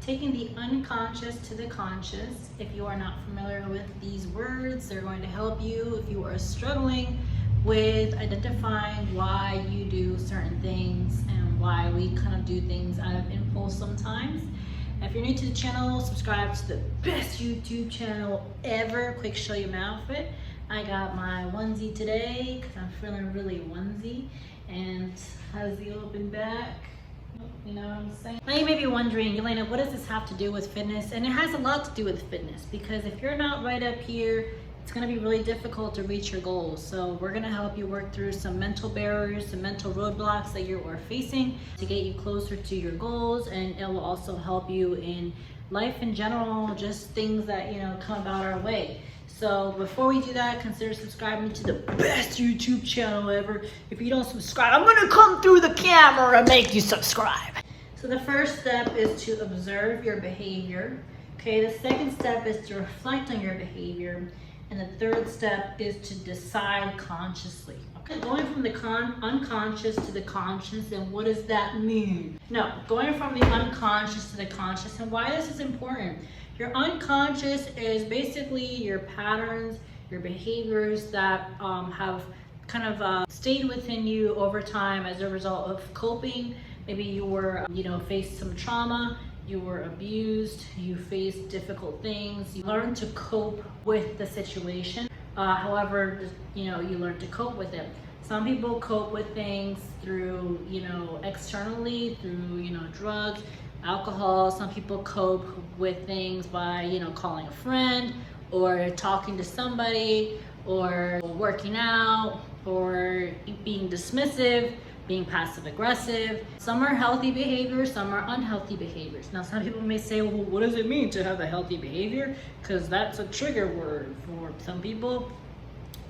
taking the unconscious to the conscious. If you are not familiar with these words, they're going to help you if you are struggling with identifying why you do certain things and why we kind of do things out of impulse sometimes. If you're new to the channel, subscribe to the best YouTube channel ever. Quick show you my outfit. I got my onesie today because I'm feeling really onesie, and has the open back. You know what I'm saying? Now you may be wondering, Yelena, what does this have to do with fitness? And it has a lot to do with fitness, because if you're not right up here, it's going to be really difficult to reach your goals. So we're going to help you work through some mental barriers, some mental roadblocks that you are facing to get you closer to your goals, and it will also help you in life in general, just things that, you know, come about our way. So before we do that, consider subscribing to the best YouTube channel ever. If you don't subscribe, I'm gonna come through the camera and make you subscribe. So the first step is to observe your behavior. Okay, the second step is to reflect on your behavior. And the third step is to decide consciously. Okay, going from the unconscious to the conscious, and what does that mean? No, going from the unconscious to the conscious, and why this is important. Your unconscious is basically your patterns, your behaviors that have kind of stayed within you over time as a result of coping. Maybe you were, faced some trauma, you were abused, you faced difficult things, you learned to cope with the situation. However, you learn to cope with it. Some people cope with things through, externally, through, drugs, alcohol. Some people cope with things by, calling a friend, or talking to somebody, or working out, or being dismissive, being passive aggressive. Some are healthy behaviors, some are unhealthy behaviors. Now, some people may say, well, what does it mean to have a healthy behavior? Because that's a trigger word for some people.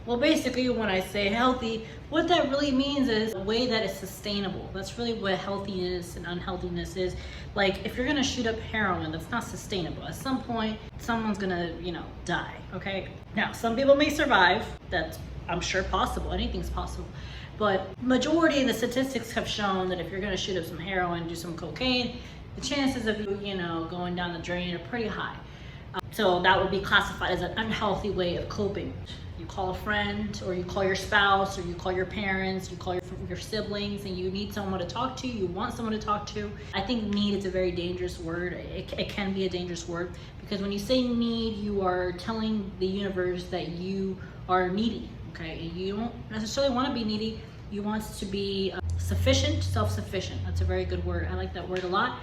Well, basically, when I say healthy, what that really means is a way that is sustainable. That's really what healthiness and unhealthiness is. Like, if you're gonna shoot up heroin, that's not sustainable. At some point, someone's gonna, die, okay? Now, some people may survive. That's, I'm sure, possible. Anything's possible. But majority of the statistics have shown that if you're gonna shoot up some heroin, do some cocaine, the chances of you, going down the drain are pretty high. So that would be classified as an unhealthy way of coping. You call a friend, or you call your spouse, or you call your parents, you call your siblings, and you need someone to talk to, you want someone to talk to. I think need is a very dangerous word. It can be a dangerous word, because when you say need, you are telling the universe that you are needy, okay? And you don't necessarily want to be needy. You want to be sufficient, self-sufficient. That's a very good word. I like that word a lot.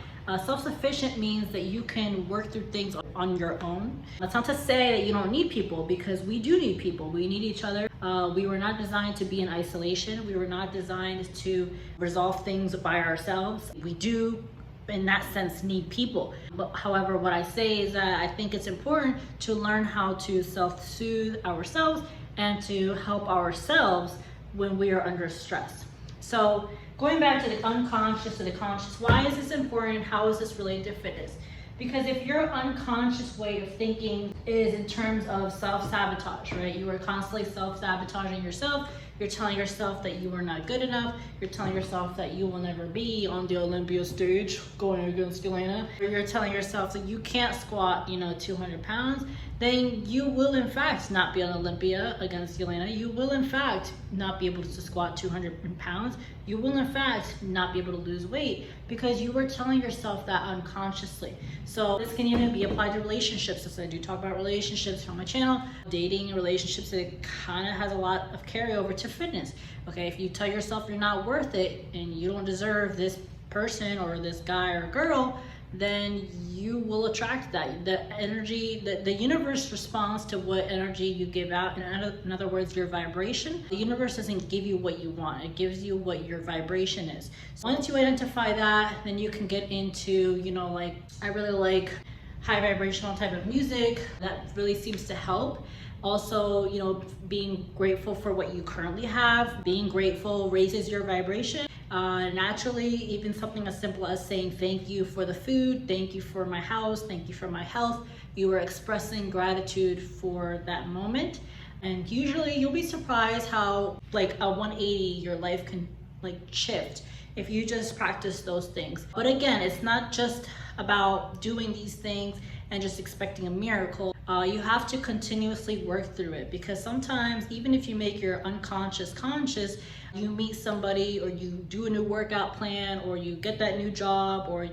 Self-sufficient means that you can work through things on your own. That's not to say that you don't need people, because we do need people. We need each other. We were not designed to be in isolation. We were not designed to resolve things by ourselves. We do, in that sense, need people. But however, what I say is that I think it's important to learn how to self-soothe ourselves and to help ourselves when we are under stress. So going back to the unconscious to the conscious, why is this important? How is this related to fitness? Because if your unconscious way of thinking is in terms of self-sabotage, right? You are constantly self-sabotaging yourself. You're telling yourself that you are not good enough. You're telling yourself that you will never be on the Olympia stage going against Yelena. Or you're telling yourself that you can't squat, 200 pounds. Then you will in fact not be on Olympia against Yelena. You will in fact not be able to squat 200 pounds. You will in fact not be able to lose weight, because you were telling yourself that unconsciously. So this can even be applied to relationships, as I do talk about relationships on my channel. Dating and relationships, it kind of has a lot of carryover to fitness. Okay, if you tell yourself you're not worth it and you don't deserve this person or this guy or girl, then you will attract that. The energy, the universe responds to what energy you give out. In other words, your vibration. The universe doesn't give you what you want. It gives you what your vibration is. So once you identify that, then you can get into, like, I really like high vibrational type of music. That really seems to help. Also, being grateful for what you currently have. Being grateful raises your vibration. Naturally, even something as simple as saying thank you for the food, thank you for my house, thank you for my health. You are expressing gratitude for that moment. And usually you'll be surprised how, like, a 180 your life can like shift if you just practice those things. But again, it's not just about doing these things and just expecting a miracle. You have to continuously work through it, because sometimes even if you make your unconscious conscious, you meet somebody or you do a new workout plan or you get that new job or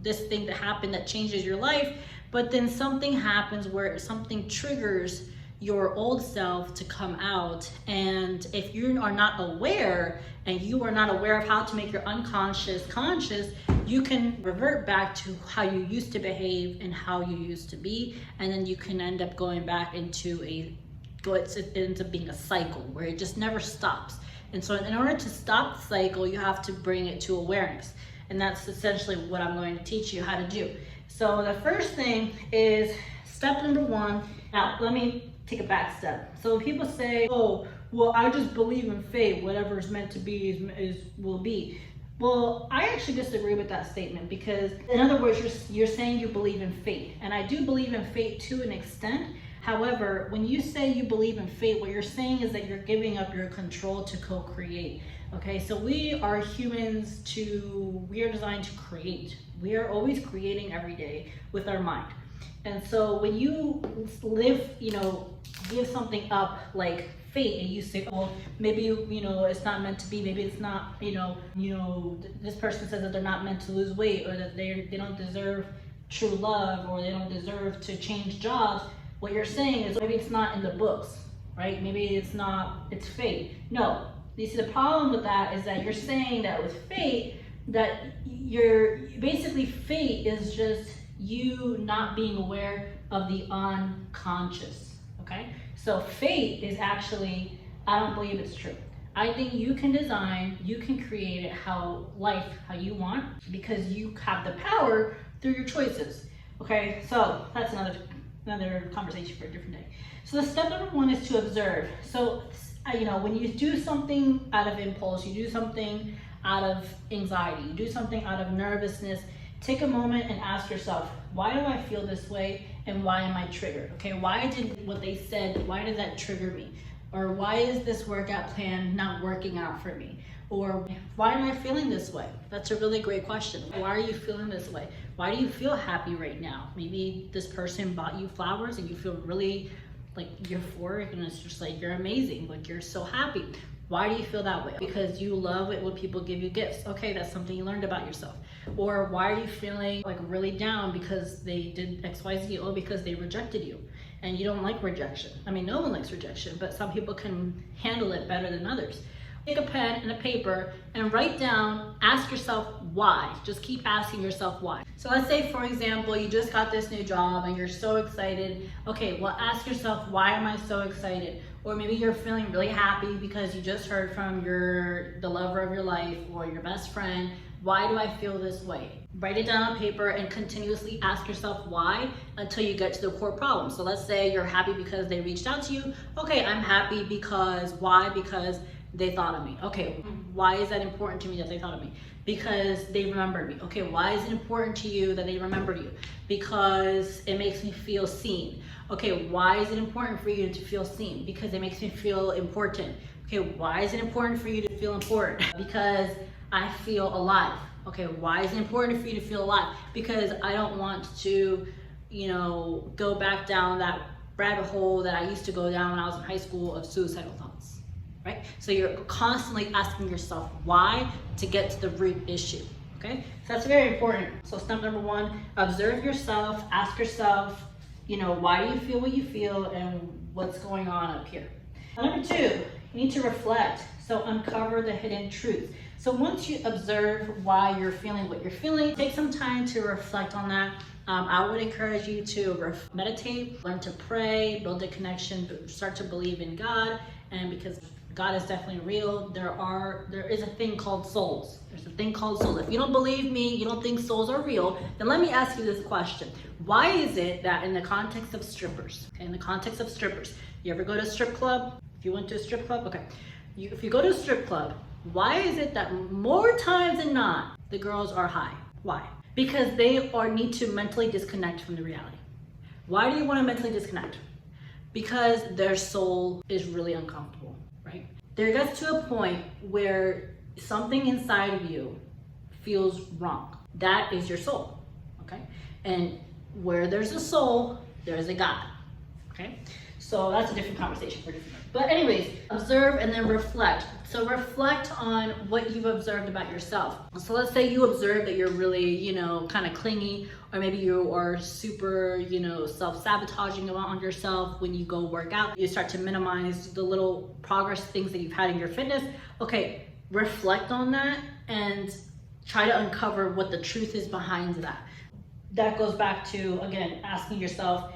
this thing that happened that changes your life, but then something happens where something triggers your old self to come out. And if you are not aware and you are not aware of how to make your unconscious conscious, you can revert back to how you used to behave and how you used to be, and then you can end up going back into it ends up being a cycle where it just never stops. And so in order to stop the cycle, you have to bring it to awareness. And that's essentially what I'm going to teach you how to do. So the first thing is step number one. Now, let me take a back step. So people say, oh, well, I just believe in fate. Whatever is meant to be will be. Well, I actually disagree with that statement, because in other words, you're saying you believe in fate. And I do believe in fate to an extent. However, when you say you believe in fate, what you're saying is that you're giving up your control to co-create. Okay, so we are humans we are designed to create. We are always creating every day with our mind. And so when you give something up like fate, and you say, oh, maybe, it's not meant to be, maybe it's not, this person says that they're not meant to lose weight, or that they don't deserve true love, or they don't deserve to change jobs. What you're saying is maybe it's not in the books, right? Maybe it's fate. No, you see, the problem with that is that you're saying that with fate, that basically fate is just you not being aware of the unconscious, okay? So fate is actually, I don't believe it's true. I think you can design, you can create it how you want, because you have the power through your choices, okay? So that's another conversation for a different day. So the step number one is to observe. So, when you do something out of impulse, you do something out of anxiety, you do something out of nervousness, take a moment and ask yourself, why do I feel this way, and why am I triggered? Okay, why did what they said, why did that trigger me? Or why is this workout plan not working out for me? Or why am I feeling this way? That's a really great question. Why are you feeling this way? Why do you feel happy right now? Maybe this person bought you flowers and you feel really like euphoric, and it's just like you're amazing, like you're so happy. Why do you feel that way? Because you love it when people give you gifts. Okay, that's something you learned about yourself. Or why are you feeling like really down because they did XYZ? Oh, because they rejected you. And you don't like rejection. I mean, no one likes rejection, but some people can handle it better than others. Take a pen and a paper and write down, ask yourself why. Just keep asking yourself why. So let's say, for example, you just got this new job and you're so excited. Okay, well, ask yourself, why am I so excited? Or maybe you're feeling really happy because you just heard from the lover of your life or your best friend. Why do I feel this way? Write it down on paper and continuously ask yourself why until you get to the core problem. So let's say you're happy because they reached out to you. Okay, I'm happy because, why? Because they thought of me. Okay, why is that important to me that they thought of me? Because they remembered me. Okay, why is it important to you that they remembered you? Because it makes me feel seen. Okay, why is it important for you to feel seen? Because it makes me feel important. Okay, why is it important for you to feel important? Because I feel alive. Okay, why is it important for you to feel alive? Because I don't want to, go back down that rabbit hole that I used to go down when I was in high school of suicidal thoughts. Right? So you're constantly asking yourself why to get to the root issue, okay? So that's very important. So step number one, observe yourself, ask yourself, why do you feel what you feel and what's going on up here? Number two, you need to reflect. So uncover the hidden truth. So once you observe why you're feeling what you're feeling, take some time to reflect on that. I would encourage you to meditate, learn to pray, build a connection, start to believe in God, and because God is definitely real. There is a thing called souls. There's a thing called souls. If you don't believe me, you don't think souls are real, then let me ask you this question. Why is it that in the context of strippers, you ever go to a strip club? If you went to a strip club, okay. If you go to a strip club, why is it that more times than not, the girls are high? Why? Because they need to mentally disconnect from the reality. Why do you want to mentally disconnect? Because their soul is really uncomfortable. Right? There gets to a point where something inside of you feels wrong. That is your soul, okay? And where there's a soul, there's a God, okay? So that's a different conversation for different. But anyways, observe and then reflect. So reflect on what you've observed about yourself. So let's say you observe that you're really, kind of clingy, or maybe you are super, self-sabotaging on yourself when you go work out. You start to minimize the little progress things that you've had in your fitness. Okay, reflect on that and try to uncover what the truth is behind that. That goes back to, again, asking yourself,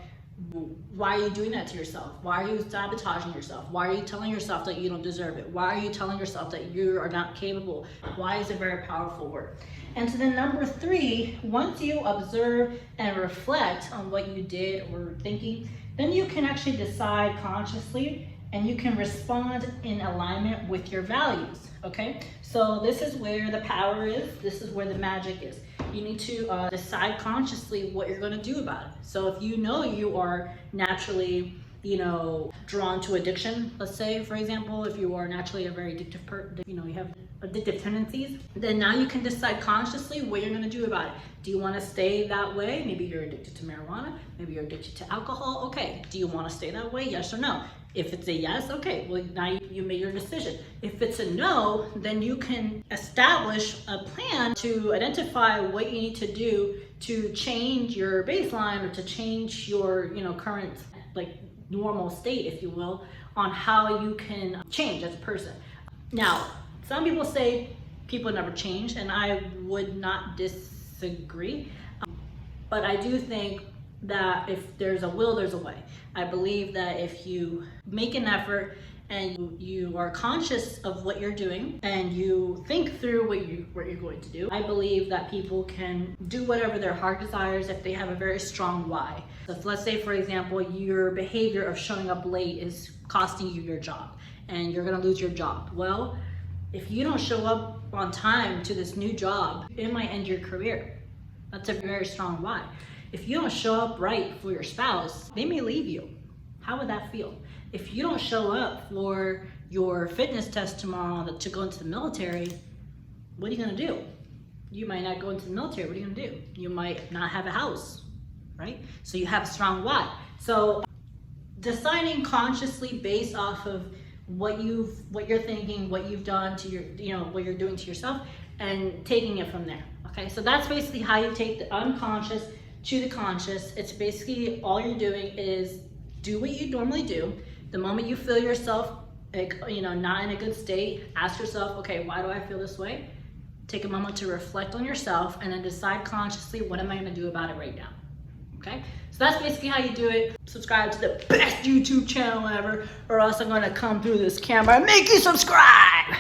why are you doing that to yourself? Why are you sabotaging yourself? Why are you telling yourself that you don't deserve it? Why are you telling yourself that you are not capable? Why is a very powerful word? And so then number 3, once you observe and reflect on what you did or thinking, then you can actually decide consciously and you can respond in alignment with your values, okay? So this is where the power is. This is where the magic is. You need to decide consciously what you're going to do about it. So if you know you are naturally, drawn to addiction, let's say, for example, if you are naturally a very addictive person, you have addictive tendencies, then now you can decide consciously what you're going to do about it. Do you want to stay that way? Maybe you're addicted to marijuana. Maybe you're addicted to alcohol. Okay. Do you want to stay that way? Yes or no? If it's a yes, okay, well now you made your decision. If it's a no, then you can establish a plan to identify what you need to do to change your baseline or to change your, current normal state, if you will, on how you can change as a person. Now, some people say people never change, and I would not disagree, but I do think that if there's a will, there's a way. I believe that if you make an effort and you are conscious of what you're doing and you think through what you're going to do, I believe that people can do whatever their heart desires if they have a very strong why. So if, let's say, for example, your behavior of showing up late is costing you your job and you're gonna lose your job. Well, if you don't show up on time to this new job, it might end your career. That's a very strong why. If you don't show up right for your spouse, they may leave you. How would that feel? If you don't show up for your fitness test tomorrow to go into the military, what are you gonna do? You might not go into the military, what are you gonna do? You might not have a house, right? So you have a strong why. So deciding consciously based off of what you're thinking, what you've done to your, what you're doing to yourself, and taking it from there, okay? So that's basically how you take the unconscious to the conscious. It's basically all you're doing is do what you normally do. The moment you feel yourself, not in a good state, ask yourself, okay, why do I feel this way? Take a moment to reflect on yourself and then decide consciously, what am I gonna do about it right now? Okay, so that's basically how you do it. Subscribe to the best YouTube channel ever, or else I'm gonna come through this camera and make you subscribe.